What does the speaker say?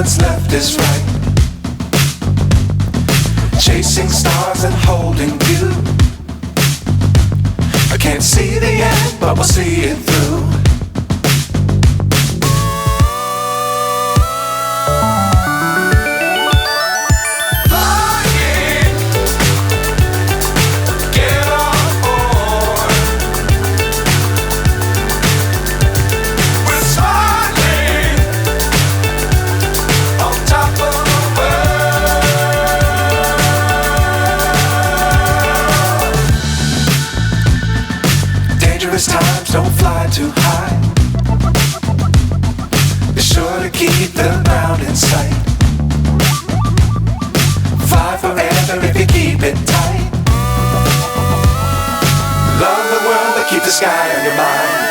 what's left is right. Chasing stars and holding you. I can't see the end, but we'll see it through. Times don't fly too high. Be sure to keep the ground in sight. Fly forever if you keep it tight. Love the world but keep the sky on your mind.